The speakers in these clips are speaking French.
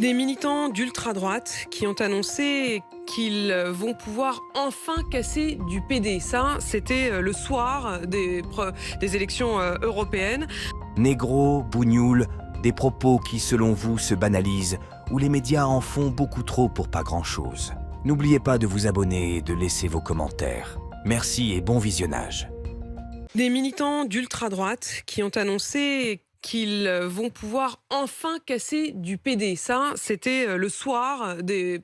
Des militants d'ultra-droite qui ont annoncé qu'ils vont pouvoir enfin casser du PD. Ça, c'était le soir des élections européennes. Négro, bougnoul, des propos qui, selon vous, se banalisent, ou les médias en font beaucoup trop pour pas grand-chose. N'oubliez pas de vous abonner et de laisser vos commentaires. Merci et bon visionnage. Des militants d'ultra-droite qui ont annoncé qu'ils vont pouvoir enfin casser du PD. Ça, c'était le soir des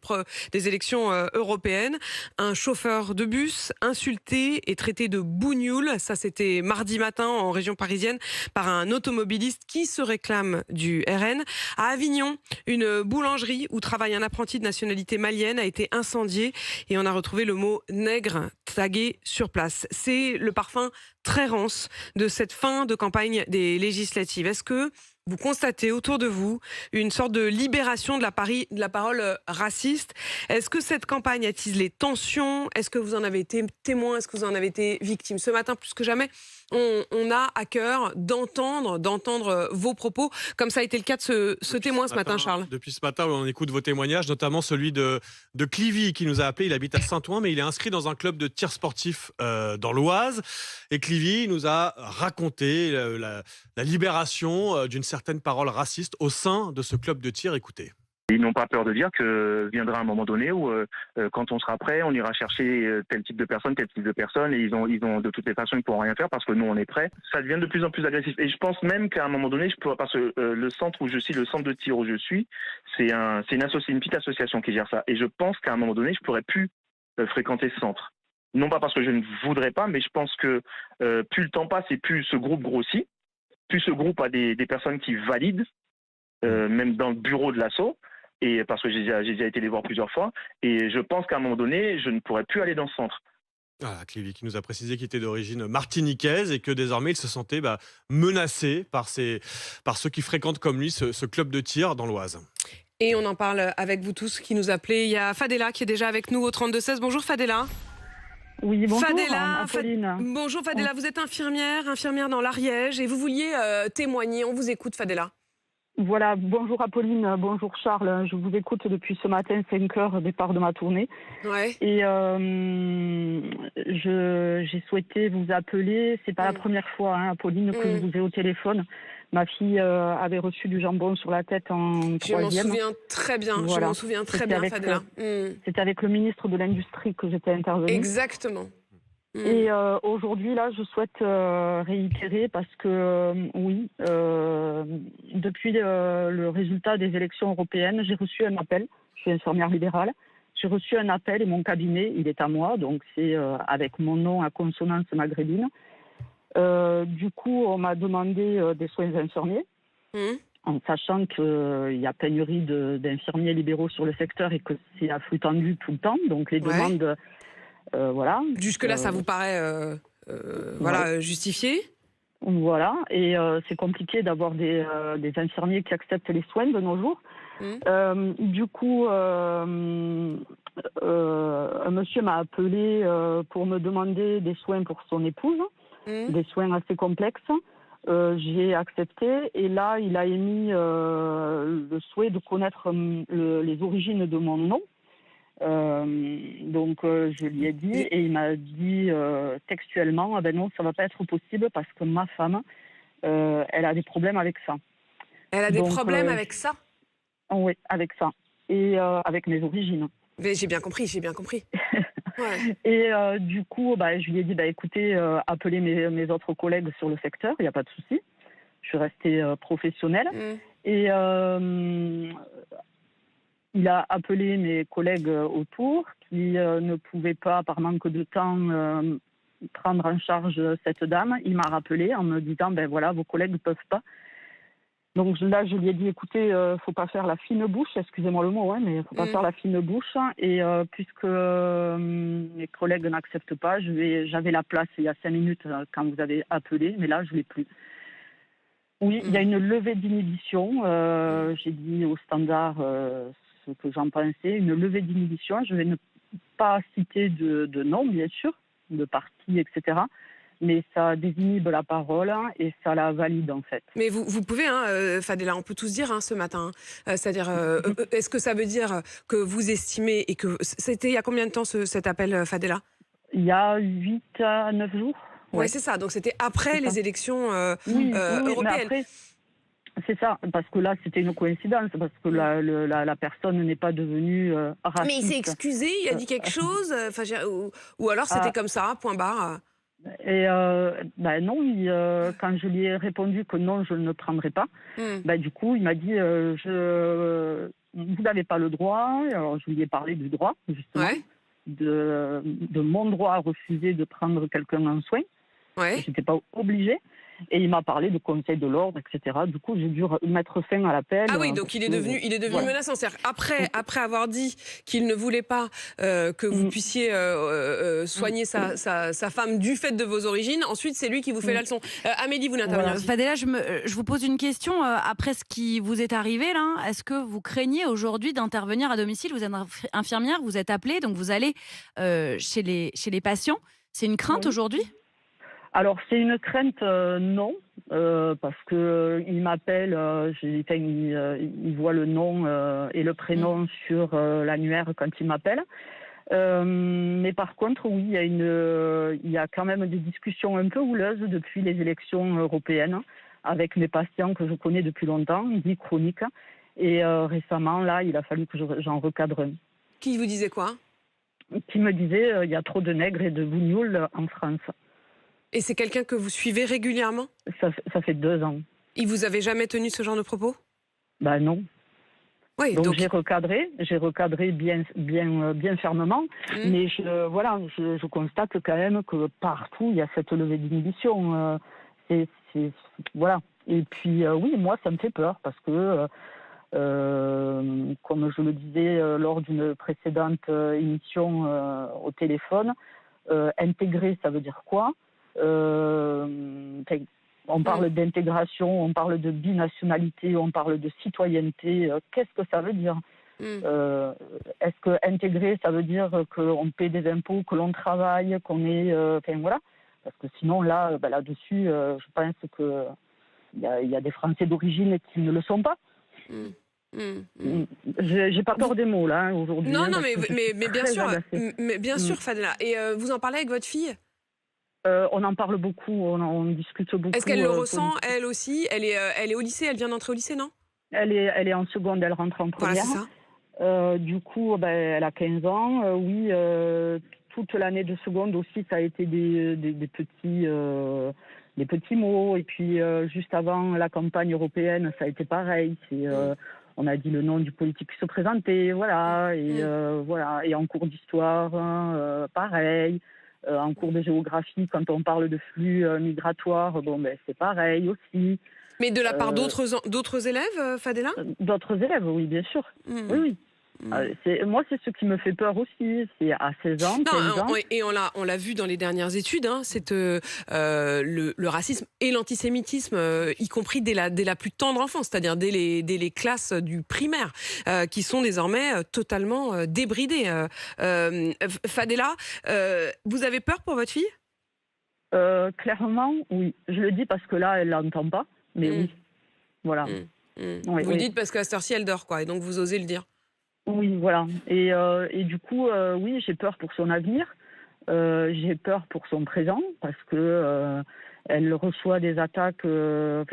élections européennes. Un chauffeur de bus insulté et traité de bougnoul. Ça, c'était mardi matin en région parisienne par un automobiliste qui se réclame du RN. À Avignon, une boulangerie où travaille un apprenti de nationalité malienne a été incendiée et on a retrouvé le mot nègre tagué sur place. C'est le parfum très rance de cette fin de campagne des législatives. Est-ce que vous constatez autour de vous une sorte de libération de la parole raciste? Est-ce que cette campagne attise les tensions? Est-ce que vous en avez été témoin? Est-ce que vous en avez été victime? Ce matin, plus que jamais, on a à cœur d'entendre vos propos, comme ça a été le cas de ce témoin ce matin, Charles. Depuis ce matin, on écoute vos témoignages, notamment celui de Clivy qui nous a appelé. Il habite à Saint-Ouen, mais il est inscrit dans un club de tir sportif dans l'Oise. Et Clivy nous a raconté la libération d'une certaine parole raciste au sein de ce club de tir. Écoutez. Ils n'ont pas peur de dire que viendra un moment donné où, quand on sera prêt, on ira chercher tel type de personne, et ils ont de toutes les façons, ils pourront rien faire parce que nous, on est prêts. Ça devient de plus en plus agressif. Et je pense même qu'à un moment donné, parce que le centre où je suis, le centre de tir où je suis, c'est une petite association qui gère ça. Et je pense qu'à un moment donné, je pourrais plus fréquenter ce centre. Non pas parce que je ne voudrais pas, mais je pense que plus le temps passe et plus ce groupe grossit, plus ce groupe a des personnes qui valident, même dans le bureau de l'assaut. Et parce que j'ai déjà été les voir plusieurs fois, et je pense qu'à un moment donné, je ne pourrais plus aller dans ce centre. Voilà, Clivy qui nous a précisé qu'il était d'origine martiniquaise et que désormais il se sentait menacé par ceux qui fréquentent comme lui ce club de tir dans l'Oise. Et on en parle avec vous tous qui nous appelez. Il y a Fadela qui est déjà avec nous au 32-16. Bonjour Fadela. Oui, bonjour, Fadela, Apolline. Bonjour Fadela, vous êtes infirmière dans l'Ariège et vous vouliez témoigner. On vous écoute Fadela. Voilà, bonjour Apolline, bonjour Charles. Je vous écoute depuis ce matin, 5 heures, départ de ma tournée. Ouais. Et j'ai souhaité vous appeler. C'est pas la première fois, Apolline, que je vous ai au téléphone. Ma fille avait reçu du jambon sur la tête en troisième. Je m'en souviens très bien, voilà. Fadela. C'était avec le ministre de l'Industrie que j'étais intervenue. Exactement. Et aujourd'hui, là, je souhaite réitérer parce que, depuis le résultat des élections européennes, j'ai reçu un appel. Je suis infirmière libérale. J'ai reçu un appel et mon cabinet, il est à moi, donc c'est avec mon nom à consonance maghrébine. Du coup, on m'a demandé des soins infirmiers, en sachant qu'il y a pénurie d'infirmiers libéraux sur le secteur et que c'est à flux tendu tout le temps. Donc les demandes... voilà. Jusque-là, ça vous paraît justifié? Voilà, et c'est compliqué d'avoir des infirmiers qui acceptent les soins de nos jours. Du coup, un monsieur m'a appelé pour me demander des soins pour son épouse, des soins assez complexes. J'ai accepté, et là, il a émis le souhait de connaître les origines de mon nom. Donc je lui ai dit, et il m'a dit textuellement, ben non, ça va pas être possible parce que ma femme, elle a des problèmes avec ça. Elle a des problèmes avec ça? Oui, avec ça, et avec mes origines. Mais j'ai bien compris. Ouais. Et du coup, je lui ai dit, écoutez, appelez mes autres collègues sur le secteur, il n'y a pas de souci. Je suis restée professionnelle. Et il a appelé mes collègues autour qui ne pouvaient pas, par manque de temps, prendre en charge cette dame. Il m'a rappelé en me disant, voilà, vos collègues ne peuvent pas. Donc là, je lui ai dit, écoutez, faut pas faire la fine bouche, excusez-moi le mot, mais faut pas faire la fine bouche. Et puisque mes collègues n'acceptent pas, j'avais la place il y a 5 minutes quand vous avez appelé, mais là, je l'ai plus. Oui, il y a une levée d'inhibition. J'ai dit au standard ce que j'en pensais, une levée d'inhibition. Je vais ne pas citer de nom, bien sûr, de parti, etc. mais ça désinhibe la parole et ça la valide en fait. Mais vous pouvez, Fadela, on peut tous dire ce matin, c'est-à-dire, est-ce que ça veut dire que vous estimez, et que c'était il y a combien de temps cet appel, Fadela? Il y a 8 à 9 jours. Ouais, c'est ça, donc c'était après les élections Oui, mais européennes. après, c'est ça, parce que là, c'était une coïncidence, parce que la personne n'est pas devenue raciste. Mais il s'est excusé, il a dit quelque chose, ou alors c'était comme ça, point barre. Et non, quand je lui ai répondu que non, je ne le prendrai pas, du coup, il m'a dit vous n'avez pas le droit. Alors, je lui ai parlé du droit, justement, de mon droit à refuser de prendre quelqu'un en soin. Ouais. Je n'étais pas obligée. Et il m'a parlé de conseil de l'ordre, etc. Du coup, j'ai dû mettre fin à l'appel. Ah oui, donc il est devenu voilà. menaçant. C'est-à-dire, après avoir dit qu'il ne voulait pas que vous puissiez soigner sa femme du fait de vos origines, ensuite c'est lui qui vous fait la leçon. Amélie, vous n'intervenez pas. Fadela, je vous pose une question. Après ce qui vous est arrivé, là, est-ce que vous craignez aujourd'hui d'intervenir à domicile? Vous êtes infirmière, vous êtes appelée, donc vous allez chez les patients. C'est une crainte aujourd'hui? Alors, c'est une crainte, non, parce que il m'appelle, il voit le nom et le prénom sur l'annuaire quand il m'appelle. Mais par contre, oui, il y a quand même des discussions un peu houleuses depuis les élections européennes avec mes patients que je connais depuis longtemps, dits chroniques. Et récemment, là, il a fallu que j'en recadre un. Qui vous disait quoi? Qui me disait il y a trop de nègres et de bougnoules en France. Et c'est quelqu'un que vous suivez régulièrement? Ça fait 2 ans. Il vous avait jamais tenu ce genre de propos? Ben non. Oui, donc j'ai recadré bien fermement, mais je constate quand même que partout il y a cette levée d'inhibition. Voilà. Et puis oui, moi ça me fait peur parce que comme je le disais lors d'une précédente émission au téléphone, intégrer ça veut dire quoi? On parle d'intégration, on parle de binationalité, on parle de citoyenneté. Qu'est-ce que ça veut dire? Est-ce que intégrer, ça veut dire qu'on paie des impôts, que l'on travaille, qu'on est... voilà. Parce que sinon, là-dessus, je pense qu'il y a des Français d'origine qui ne le sont pas. J'ai pas peur des mots, là, aujourd'hui. Non, mais bien sûr, Fadela. Et vous en parlez avec votre fille? On en parle beaucoup, on discute beaucoup. Est-ce qu'elle le ressent, elle aussi? Elle est au lycée, elle vient d'entrer au lycée, non? Elle est en seconde, elle rentre en première. Voilà, c'est ça. Du coup, elle a 15 ans. Oui, toute l'année de seconde aussi, ça a été des petits mots. Et puis, juste avant la campagne européenne, ça a été pareil. On a dit le nom du politique qui se présentait, voilà. Et voilà. Et en cours d'histoire, pareil. En cours de géographie, quand on parle de flux migratoires, c'est pareil aussi. Mais de la part d'autres élèves, Fadela? D'autres élèves, oui, bien sûr. Oui. Moi, c'est ce qui me fait peur aussi. C'est à 16 ans, 15 ans. Et on l'a vu dans les dernières études, c'est le racisme et l'antisémitisme, y compris dès la plus tendre enfance, c'est-à-dire dès les classes du primaire, qui sont désormais totalement débridées. Fadela, vous avez peur pour votre fille? Clairement, oui. Je le dis parce que là, elle l'entend pas, mais oui. Voilà. Vous le dites parce qu'à cette heure-ci, elle dort, quoi, et donc vous osez le dire. Oui, voilà. Et du coup, oui, j'ai peur pour son avenir. J'ai peur pour son présent parce que elle reçoit des attaques. Moi,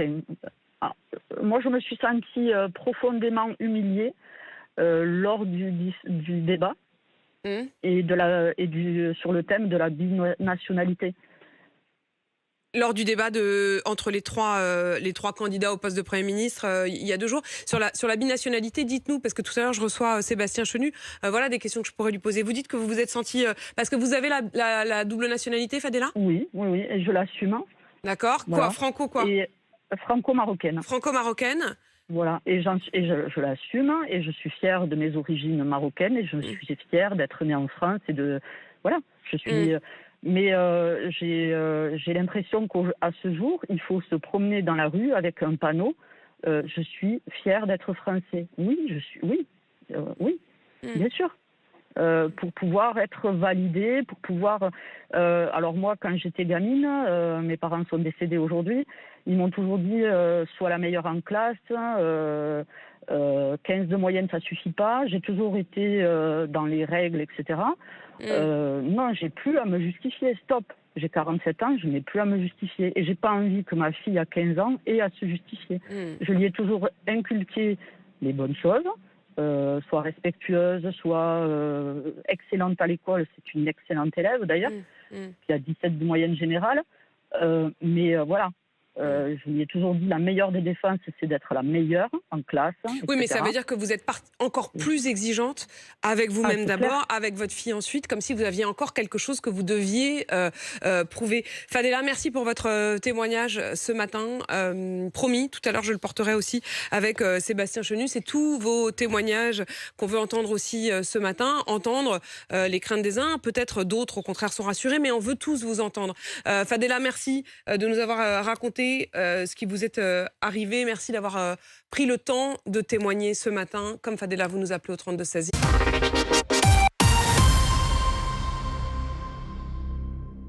je me suis sentie profondément humiliée lors du débat et sur le thème de la binationalité. Lors du débat entre les trois candidats au poste de Premier ministre il y a 2 jours, sur la binationalité, dites-nous, parce que tout à l'heure je reçois Sébastien Chenu, voilà des questions que je pourrais lui poser. Vous dites que vous vous êtes senti, parce que vous avez la double nationalité, Fadela? Oui, et je l'assume. D'accord, voilà. Quoi, franco quoi? Et franco-marocaine. Franco-marocaine. Voilà, et je l'assume, et je suis fière de mes origines marocaines, et je suis fière d'être née en France, et voilà, je suis... Mais j'ai l'impression qu'à ce jour, il faut se promener dans la rue avec un panneau. Je suis fière d'être français. Oui, bien sûr. pour pouvoir être validée, pour pouvoir... alors moi, quand j'étais gamine, mes parents sont décédés aujourd'hui, ils m'ont toujours dit sois la meilleure en classe, 15 de moyenne, ça suffit pas. J'ai toujours été dans les règles, etc. Non, j'ai plus à me justifier, stop. J'ai 47 ans, je n'ai plus à me justifier. Et j'ai pas envie que ma fille à 15 ans ait à se justifier. Je lui ai toujours inculqué les bonnes choses, soit respectueuse, soit excellente à l'école. C'est une excellente élève d'ailleurs, qui a 17 de moyenne générale. Mais voilà. Je lui ai toujours dit la meilleure des défenses, c'est d'être la meilleure en classe. Oui, mais etc. ça veut dire que vous êtes encore plus exigeante avec vous-même c'est d'abord, avec votre fille ensuite, comme si vous aviez encore quelque chose que vous deviez prouver. Fadela, merci pour votre témoignage ce matin. Promis, tout à l'heure, je le porterai aussi avec Sébastien Chenu. C'est tous vos témoignages qu'on veut entendre aussi ce matin. Entendre les craintes des uns, peut-être d'autres, au contraire, sont rassurés, mais on veut tous vous entendre. Fadela, merci de nous avoir raconté ce qui vous est arrivé. Merci d'avoir pris le temps de témoigner ce matin. Comme Fadela, vous nous appelez au 32 16.